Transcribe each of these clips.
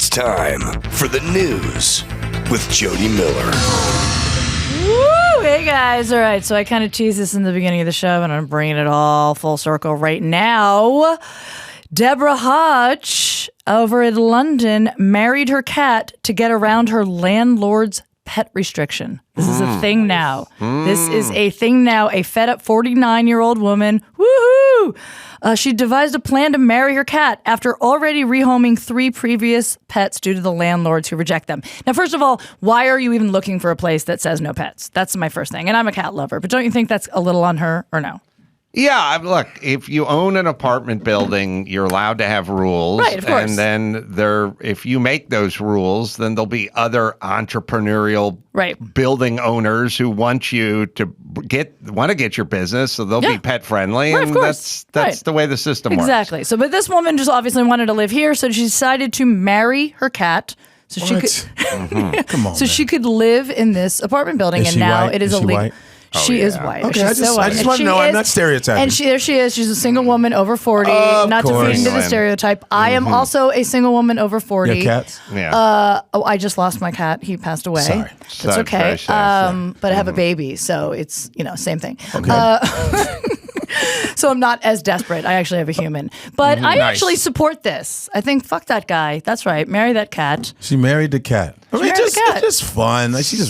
It's time for the news with Jody Miller. Woo! Hey guys. All right, so I kind of teased this in the beginning of the show, and I'm bringing it all full circle right now. Deborah Hodge over in London married her cat to get around her landlord's pet restriction. This is a thing now. This is a thing now. A fed-up 49-year-old woman, woohoo! She devised a plan to marry her cat after already rehoming 3 previous pets due to the landlords who reject them. Now, first of all, why are you even looking for a place that says no pets? That's my first thing. And I'm a cat lover, but don't you think that's a little on her or no? Yeah, look, if you own an apartment building, you're allowed to have rules. Right, of course. And then if you make those rules, then there'll be other entrepreneurial building owners who want you to get your business, so they'll be pet friendly. Right, and of course. that's the way the system works. Exactly. So, but this woman just obviously wanted to live here, so she decided to marry her cat. So she could Come on, she could live in this apartment building, and now it is illegal. She is white. Okay, She's I just want to know. I'm not stereotyping. And there she is. She's a single woman over 40. Not to feed into the stereotype. I am also a single woman over 40. Your cats? Yeah. I just lost my cat. He passed away. Sorry. It's okay. But I have a baby, so it's, same thing. Okay. So I'm not as desperate. I actually have a human. But I actually support this. I think, fuck that guy. That's right. Marry that cat. She married the cat. It's just fun. Like someone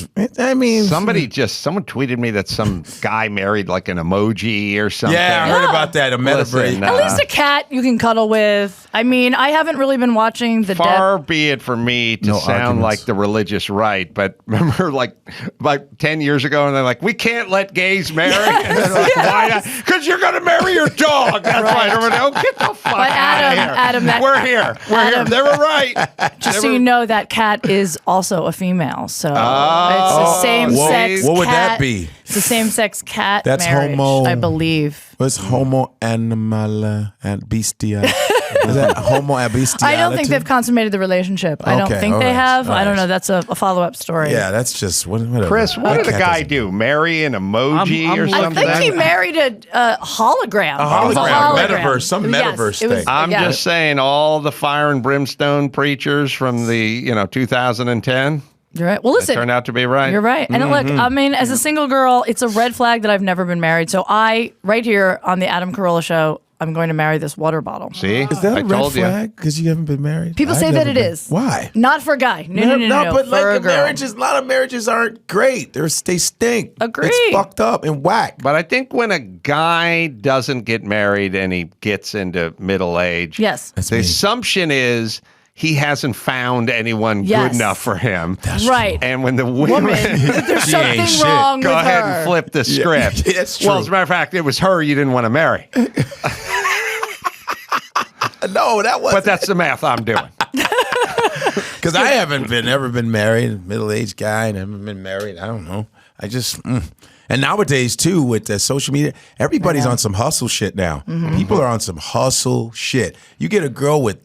tweeted me that some guy married like an emoji or something. Yeah, I heard about that. A metabraid. At least a cat you can cuddle with. I mean, I haven't really been watching the Far be it from me to sound like the religious right, but remember like 10 years ago, and they're like, we can't let gays marry. And they're like, why not? Because you're going to marry your dog. That's right. Everybody, get the fuck out of here. Adam, we're here. They were right. Just so you know, that cat is also a female. So it's the same sex cat. What would that be? It's the same sex cat That's marriage, homo. I believe. What's homo animal and bestia? Is that homo and bestia? I don't think they've consummated the relationship. I don't think they have. I don't know. That's a follow-up story. Yeah, that's just whatever. Chris, what did the guy do? Marry an emoji or something? I think he married a hologram. A hologram. Metaverse. Some metaverse thing. I'm just saying, all the fire and brimstone preachers from the 2010. You're right. Well, listen. It turned out to be right. You're right. And look, I mean, as a single girl, it's a red flag that I've never been married. So right here on the Adam Carolla show, I'm going to marry this water bottle. See? Is that a red flag because you haven't been married? People say that it is. Why? Not for a guy. No. But for like a the girl. marriages, a lot of marriages aren't great. They stink. Agreed. It's fucked up and whack. But I think when a guy doesn't get married and he gets into middle age, yes, the assumption is he hasn't found anyone good enough for him. That's right. True. And when the woman there's something wrong go with ahead her. and flip the script. Yeah, that's true. Well, as a matter of fact, it was her you didn't want to marry. No, that wasn't. But that's the math I'm doing. Because I haven't ever been married, middle-aged guy, and haven't been married. I don't know. I just and nowadays too with the social media, everybody's on some hustle shit now. People are on some hustle shit. You get a girl with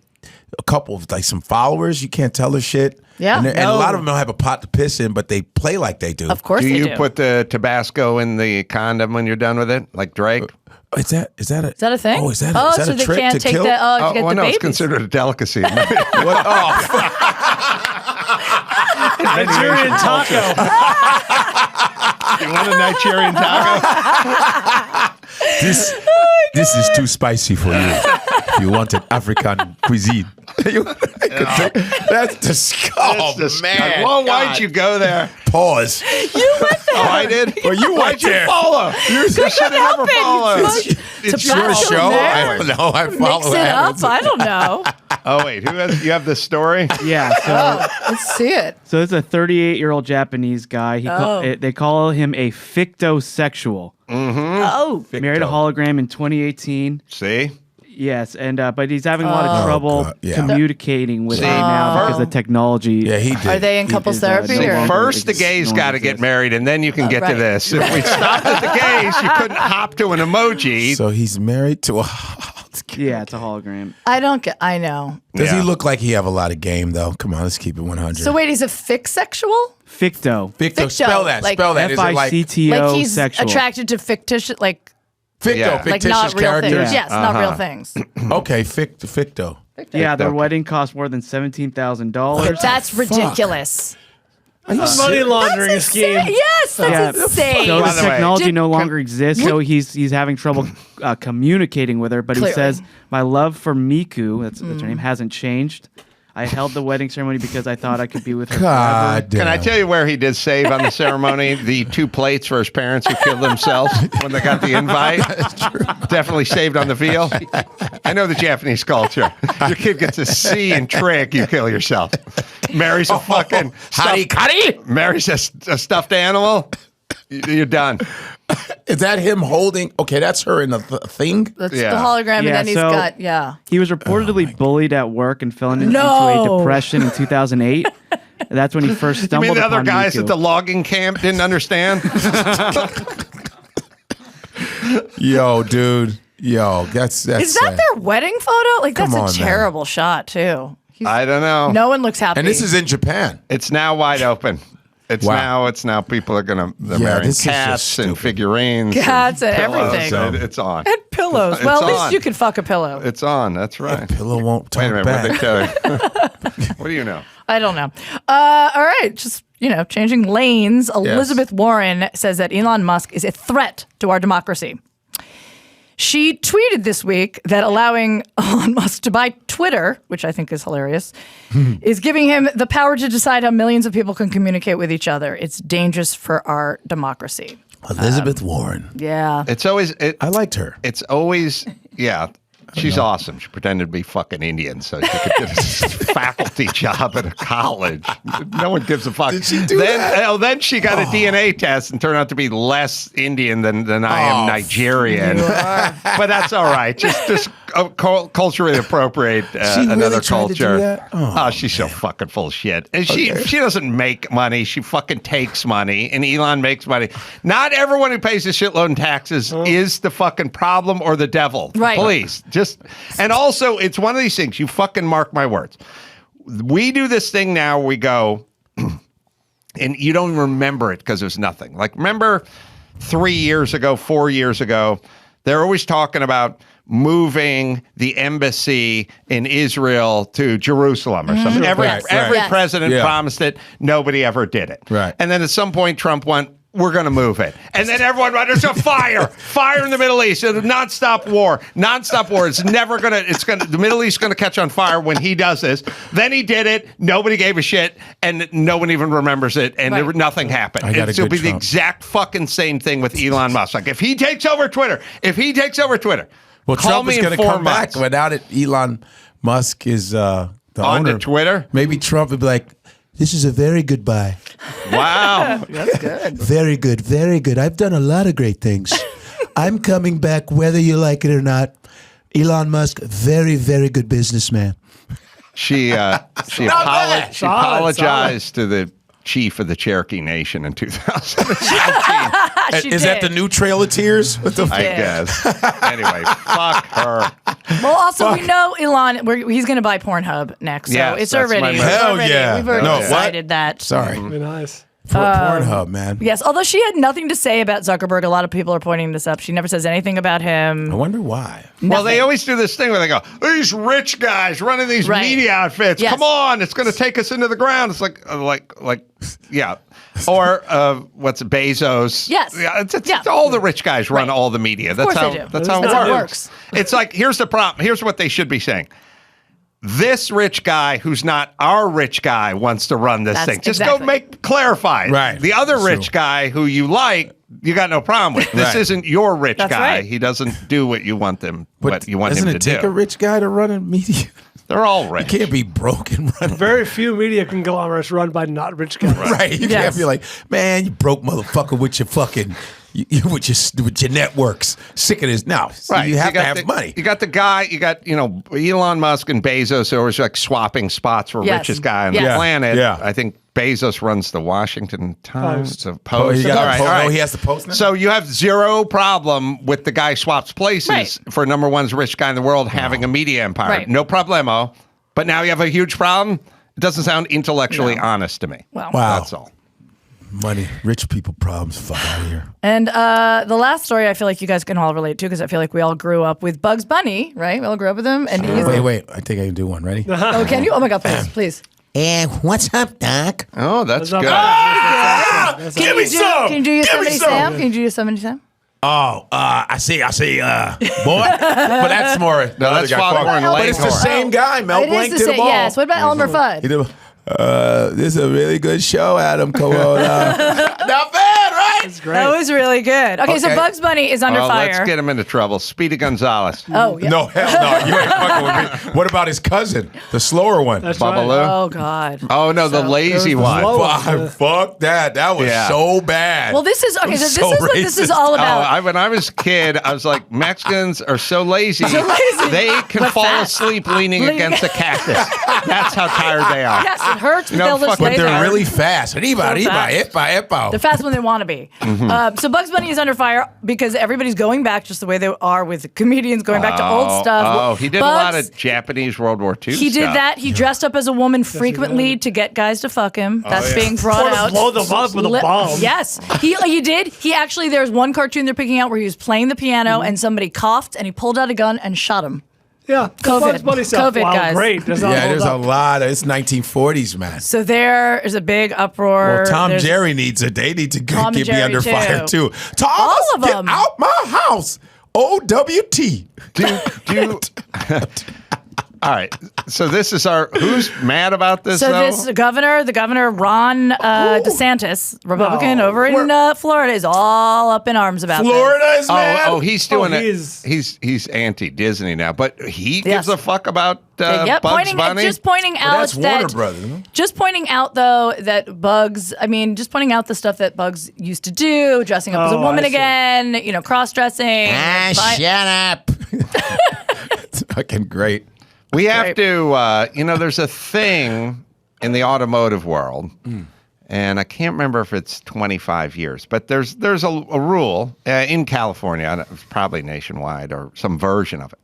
a couple of some followers, you can't tell her shit. Yeah, and a lot of them don't have a pot to piss in, but they play like they do. Of course, do they you do. put the Tabasco in the condom when you're done with it, like Drake? Is that a thing? Oh, is that a so they trick can't to take kill? the to get the no, babies. it's considered a delicacy. What? Nigerian taco. You want a Nigerian taco? This is too spicy for you. You want an African cuisine. That's disgusting. Man, well, why'd you go there? Pause. You went there. Oh, I did? Well, you Why'd went there. you follow? You should have never followed. It's your show. I don't know. I follow Mix it up. I don't know. Oh, wait. You have the story? Yeah. So, Let's see it. so it's a 38-year-old Japanese guy. They call him a fictosexual. Oh. Married a hologram in 2018. See? Yes, and but he's having a lot of trouble communicating with it now because of technology. Yeah, he did. Are they in couples therapy? no or? longer First, the gays got to get married, and then you can get to right. this. If we stopped at the gays, you couldn't hop to an emoji. So he's married to a... Yeah, it's a hologram. I know. Does he look like he have a lot of game, though? Come on, let's keep it 100. So wait, he's a fixsexual? Ficto. Ficto, spell that. Like Spell that. Is it like... Ficto Like he's sexual. attracted to fictitious, Ficto, Yeah. like fictitious not real characters? things. Yes, not real things. Okay, ficto. Yeah, their wedding cost more than $17,000. That's ridiculous. Money laundering scheme. Yes, that's insane. So By the the way, technology no longer exists, so he's having trouble communicating with her. But Clearly. he says, "My love for Miku, that's her name, hasn't changed. I held the wedding ceremony because I thought I could be with her God forever." damn. Can I tell you where he did save on the ceremony? The 2 plates for his parents who killed themselves when they got the invite. Definitely saved on the veal. I know the Japanese culture. Your kid gets a C in trick, you kill yourself. Marries a fucking marries a stuffed animal. You're done. Is that him holding? Okay, that's her in the thing. That's Yeah. the hologram, and then he's so got He was reportedly bullied at work and fell into No. a depression in 2008. That's when he first You stumbled mean the upon other guys Miku. at the logging camp didn't understand? Yo, dude. Yo, that's. Is that their wedding photo? Like, that's Come on, a terrible shot, too. I don't know. No one looks happy. And this is in Japan. It's now wide open. Wow. It's now people are gonna they're Yeah, marrying this is just cats and stupid. figurines, Cats and pillows. everything. It's on. And pillows. It's Well, at least on. you can fuck a pillow. It's on. That's right. Pillow won't talk Wait a minute. back. What they tell you? What do you know? I don't know. All right. Just, changing lanes. Elizabeth Warren says that Elon Musk is a threat to our democracy. She tweeted this week that allowing Elon Musk to buy Twitter, which I think is hilarious, is giving him the power to decide how millions of people can communicate with each other. It's dangerous for our democracy. Elizabeth Warren. Yeah. It's always. I liked her. It's always. Yeah. She's awesome. She pretended to be fucking Indian so she could get a faculty job at a college. No one gives a fuck. Did she do that? Then she got a DNA test and turned out to be less Indian than I am Nigerian. But that's all right. Just culturally appropriate another tried to do culture. that? Oh, she's so fucking full of shit. And she doesn't make money. She fucking takes money. And Elon makes money. Not everyone who pays a shitload in taxes is the fucking problem or the devil. Right. Please. And also, it's one of these things. You fucking mark my words. We do this thing now. We go, and you don't remember it because there's nothing. Like, remember 3 years ago, 4 years ago, they're always talking about moving the embassy in Israel to Jerusalem or something. Every Yes. president promised it. Nobody ever did it. Right. And then at some point, Trump went, we're going to move it. And then everyone, there's a fire in the Middle East. It's a nonstop war. It's never going to, the Middle East is going to catch on fire when he does this. Then he did it. Nobody gave a shit. And no one even remembers it. And nothing happened. It'll be the exact fucking same thing with Elon Musk. Like, if he takes over Twitter, Well, call Trump me is in going to 4 come months. back without it. Elon Musk is the On owner. to Twitter? Maybe Trump would be like, this is a very good buy. Wow. That's good. Very good, very good. I've done a lot of great things. I'm coming back whether you like it or not. Elon Musk, very, very good businessman. She apologized to the chief of the Cherokee Nation in 2017. Is that the new Trail of Tears? What the I guess. Anyway, fuck her. Well, also, we know Elon, he's going to buy Pornhub next. So Yes, it's that's my already. move. Hell yeah. We've already No, decided that. Sorry. Be nice. Pornhub, man. Yes, although she had nothing to say about Zuckerberg. A lot of people are pointing this up. She never says anything about him. I wonder why. Well, they always do this thing where they go, these rich guys running these media outfits. Yes. Come on, it's going to take us into the ground. It's like, yeah. Or what's it, Bezos? Yes. Yeah, it's all the rich guys run all the media. That's course how they do. that's how That's how it it works. It's like, here's the problem. Here's what they should be saying. This rich guy who's not our rich guy wants to run this thing. Just go clarify. Right. The other rich guy who you like, you got no problem with. This isn't your rich guy. Right. He doesn't do what you want them. What you want him to do. Doesn't it take a rich guy to run a media? They're all rich. You can't be broke and run. Very few media conglomerates run by not rich guys. Right. You can't be like, man, you broke motherfucker with your fucking with your networks. Sick of this. No. Right. You have to have money. You got the guy, Elon Musk and Bezos are always like swapping spots for richest guy on the planet. Yeah. I think Bezos runs the Washington Times. Post. Post. He has the Post now? So you have zero problem with the guy swaps places for number one's rich guy in the world having a media empire. Right. No problemo. But now you have a huge problem. It doesn't sound intellectually honest to me. Well, That's all. Money, rich people problems. Fuck out of here. And the last story I feel like you guys can all relate to because I feel like we all grew up with Bugs Bunny, right? We all grew up with him. And he's Wait. I think I can do one. Ready? Oh, can you? Oh my God, please. And what's up, Doc? Oh, that's good. Give me some. Can you do Yosemite Sam? Can you do Yosemite Sam? Oh, I see, boy. But that's more. No, that's Foghorn But Leghorn. it's the same guy. Mel It Blanc is did the them same. all. Yes. What about Elmer Fudd? He did, this is a really good show, Adam Carolla. Not bad, right? That's great. That was really good. Okay, so Okay. Bugs Bunny is under Oh, fire. let's get him into trouble. Speedy Gonzalez. Oh, yeah. No, hell no. You ain't fucking with me. What about his cousin, the slower one? That's Babalu. right. Oh, God. Oh, no, the lazy there was the one. slow- Fuck that. That was Yeah. so bad. Well, this is, okay, so this So is what this is racist. all about. When I was a kid, I was like, Mexicans are so lazy. They can fall fat. asleep leaning against a cactus. That's how tired they are. Yes, it hurts, but No, they'll just fuck lay it. But they're there. really fast. Arriba, epa. They're fast when they want to be. So Bugs Bunny is under fire because everybody's going back just the way they are with comedians going back to old stuff. Oh, he did a lot of Japanese World War II He did stuff. that. He dressed up as a woman frequently to get guys to fuck him. That's being brought out. Blow them up with a bomb. Yes, he did. He actually, there's one cartoon they're picking out where he was playing the piano and somebody coughed and he pulled out a gun and shot him. Yeah. COVID. Bugs Bunny stuff. COVID, Wow, guys. great. Does not Yeah, hold there's a up. lot. It's 1940s, man. So there is a big uproar. Well, Tom There's- Jerry needs it. They need to Tom get me Jerry, under too. fire, too. Thomas, All of get them. out my house. OWT. All right. So this is who's mad about this, So though? the governor Ron DeSantis, Republican over in Florida, is all up in arms about Florida is mad. Oh, he's doing it. he's- He's anti-Disney now, but he gives Yes. a fuck about this. Yep, Bugs Bunny. just pointing out that's Warner that Brothers. Huh? just pointing out though that Bugs. I mean, just pointing out the stuff that Bugs used to do, dressing up as a Oh, woman I see. again. Cross-dressing. Shut up. It's fucking great. We have to, there's a thing in the automotive world, and I can't remember if it's 25 years, but there's a rule in California, and it's probably nationwide or some version of it.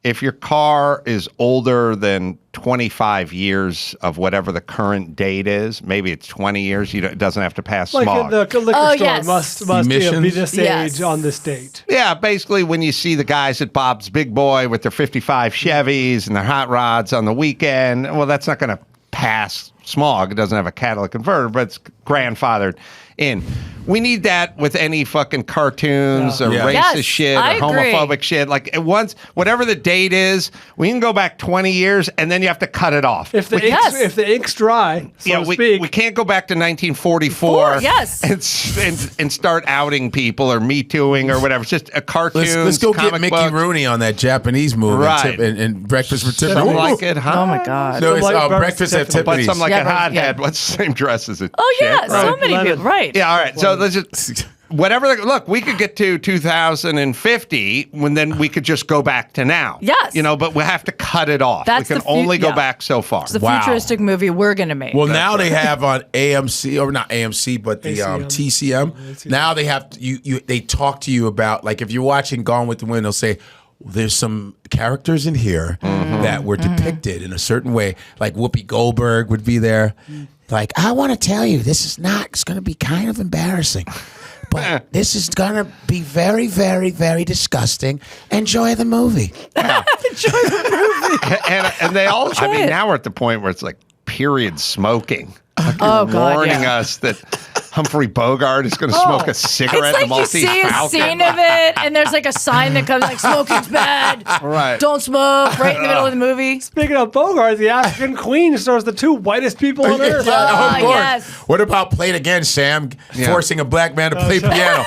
If your car is older than 25 years of whatever the current date is, maybe it's 20 years, it doesn't have to pass Like smog. the liquor Oh, store yes. must be Emissions? this Yes. age on this date. Yeah, basically when you see the guys at Bob's Big Boy with their 55 Chevys and their hot rods on the weekend, well, that's not going to pass smog. It doesn't have a catalytic converter, but it's grandfathered in. We need that with any fucking cartoons or Yeah. racist Yes, shit or I agree. homophobic shit. Like once, whatever the date is, we can go back 20 years and then you have to cut it off. If the Yes. ink's, if the ink's dry, so to we speak. can't go back to 1944 Yes. and start outing people or Me Tooing or whatever. It's just a cartoon. Let's go get comic Mickey book. Rooney on that Japanese movie Right. and Breakfast for Tiffany. Something like it, huh? Oh my God. No, it's Like Breakfast at Tiffany. But Tiffany's. something like Yeah, a right, hothead. yeah. What's the same dress as a Oh yeah, chick, so right? many Lemon. people. Right. Yeah, all right. So let's just whatever. Look, we could get to 2050 when then we could just go back to now. Yes. But we have to cut it off. That's we can the fu- only go yeah. back so far. It's the Wow. futuristic movie we're gonna make. Well, now they have on AMC or not AMC, but the ACM. TCM. Now they have they talk to you about, like, if you're watching Gone with the Wind, they'll say there's some characters in here that were depicted in a certain way. Like Whoopi Goldberg would be there. Like, I want to tell you, it's going to be kind of embarrassing. But this is going to be very, very, very disgusting. Enjoy the movie. and they all. I mean, it. now we're at the point where it's like period smoking. oh God, warning yeah. us that Humphrey Bogart is going to smoke a cigarette It's in like the you see Maltese a Falcon. scene of it, and there's like a sign that comes like "smoking's bad." Right. Don't smoke. Right in the middle of the movie. Speaking of Bogart, the African Queen stars the two whitest people on earth. Ah, of course. yes. What about Play It Again, Sam? Forcing a black man to play piano.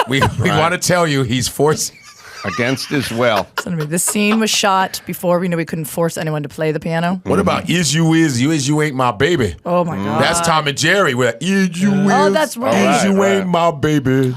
We want to tell you he's forcing. Against his will. The scene was shot before we knew we couldn't force anyone to play the piano. What about Is You Ain't My Baby? Oh my God. That's Tom and Jerry with Is You Is. Oh, that's right. Is You Right. Ain't My Baby.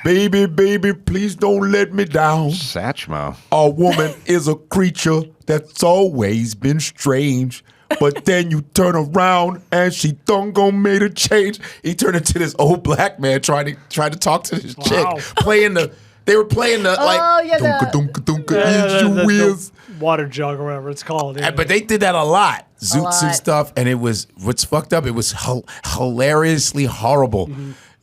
Baby, baby, please don't let me down. Satchmo. A woman is a creature that's always been strange. But then you turn around and she done gon' made a change. He turned into this old black man trying to talk to this chick, playing the They were playing the like. Oh, yeah, Dunka, dunka, dunka, Yeah, eat your wheels. the water jug or whatever it's called. Yeah. But they did that a lot. Zoots lot. and stuff. And it was, what's fucked up, it was hilariously horrible.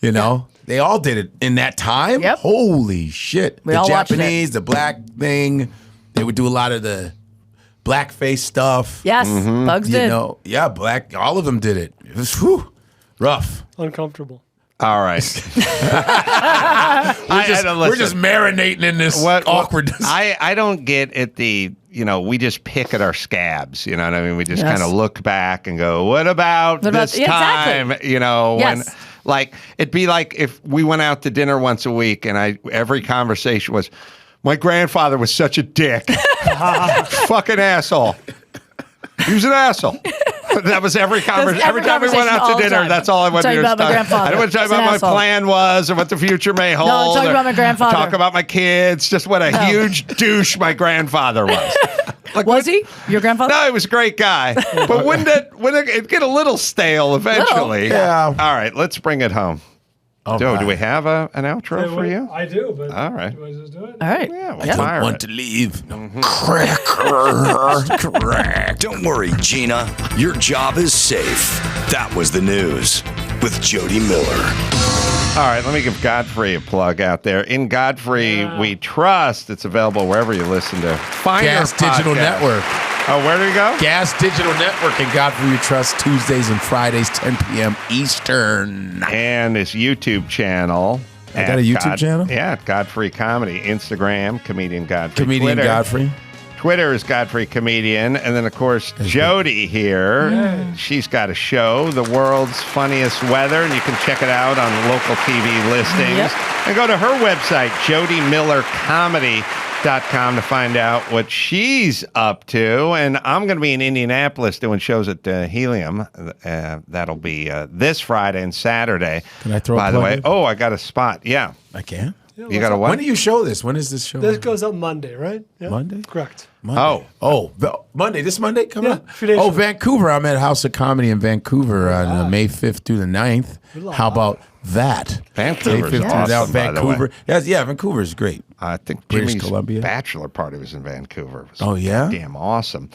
You know? They all did it in that time. Yep. Holy shit. We the all watched it. Japanese, the black thing. They would do a lot of the blackface stuff. Yes, Bugs You did. know, yeah, all of them did it. It was rough. Uncomfortable. All right. We're just marinating in this awkwardness. I don't get at the, we just pick at our scabs. You know what I mean? We just Yes. kind of look back and go, what about this Yeah, time? exactly. When Yes. like it'd be like if we went out to dinner once a week and every conversation was, my grandfather was such a dick. Fucking asshole. He was an asshole. That was every conversation. Every time we went out to dinner, that's all I wanted to do. Talking about my grandfather. I didn't want to talk He's an about my asshole. plan was or what the future may hold. No, talk or about my grandfather. Talk about my kids. Just what a huge douche my grandfather was. Like, Was he your grandfather? No, he was a great guy. But wouldn't it get a little stale eventually? Yeah. All right, let's bring it home. All Joe, right. do we have an outro for you? I do, but All right. do I just do it? All right. Yeah, we'll Yeah. fire want it. to leave. Don't worry, Gina. Your job is safe. That was the news with Jody Miller. All right, let me give Godfrey a plug out there. In Godfrey, we trust. It's available wherever you listen to finer Gas Digital podcasts. Network. Oh, where do we go? Gas Digital Network and Godfrey We Trust, Tuesdays and Fridays, 10 p.m. Eastern. And his YouTube channel. I got a YouTube channel? Yeah, at Godfrey Comedy. Instagram, Comedian Godfrey. Comedian Twitter, Godfrey. Twitter is Godfrey Comedian. And then, of course, Jody here. She's got a show, The World's Funniest Weather, and you can check it out on local TV listings. Yep. And go to her website, jodymillercomedy.com, to find out what she's up to. And I'm going to be in Indianapolis doing shows at Helium. That'll be this Friday and Saturday. Can I throw a By the plug way, in? oh, I got a spot. Yeah. I can. You got a what? When do you show this? When is this show? This goes up Monday, right? Yeah. Monday? Correct. Monday. Monday. This Monday coming Yeah, up? a few days Oh, from- Vancouver. I'm at House of Comedy in Vancouver on May 5th through the 9th. How about that? Vancouver's May 5th through the awesome, by the way. Vancouver. Yeah, Vancouver is great. I think British Jimmy's Columbia. bachelor party was in Vancouver. It was Oh, yeah? damn awesome.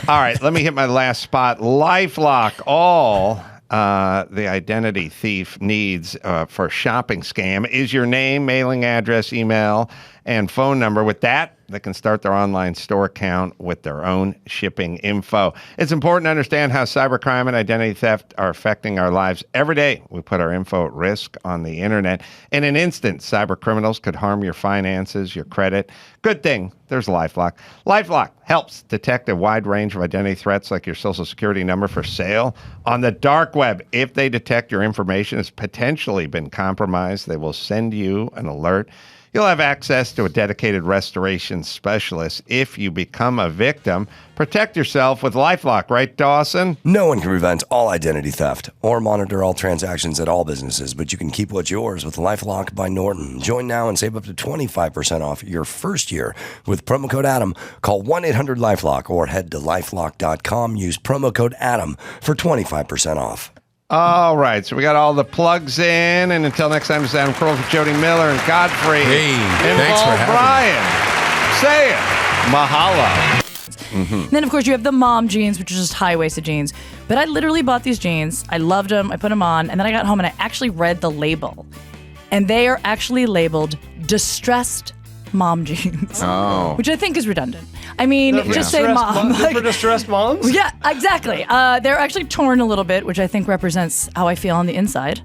All right, let me hit my last spot. LifeLock, all the identity thief needs for a shopping scam is your name, mailing address, email, and phone number. With that, they can start their online store account with their own shipping info. It's important to understand how cybercrime and identity theft are affecting our lives every day. We put our info at risk on the internet. In an instant, cyber criminals could harm your finances, your credit. Good thing there's LifeLock. LifeLock helps detect a wide range of identity threats like your social security number for sale on the dark web. If they detect your information has potentially been compromised, they will send you an alert. You'll have access to a dedicated restoration specialist if you become a victim. Protect yourself with LifeLock, right, Dawson? No one can prevent all identity theft or monitor all transactions at all businesses, but you can keep what's yours with LifeLock by Norton. Join now and save up to 25% off your first year with promo code Adam. Call 1-800-LifeLock or head to lifelock.com. Use promo code Adam for 25% off. All right, so we got all the plugs in, and until next time, it's Adam Carolla for Jody Miller and Godfrey. Hey, and thanks Paul for having Bryan. Say it. Mahalo. And then, of course, you have the mom jeans, which are just high-waisted jeans. But I literally bought these jeans. I loved them. I put them on. And then I got home and I actually read the label. And they are actually labeled distressed mom jeans. Oh. Which I think is redundant. I mean, just say mom. For distressed moms? Yeah, exactly. They're actually torn a little bit, which I think represents how I feel on the inside.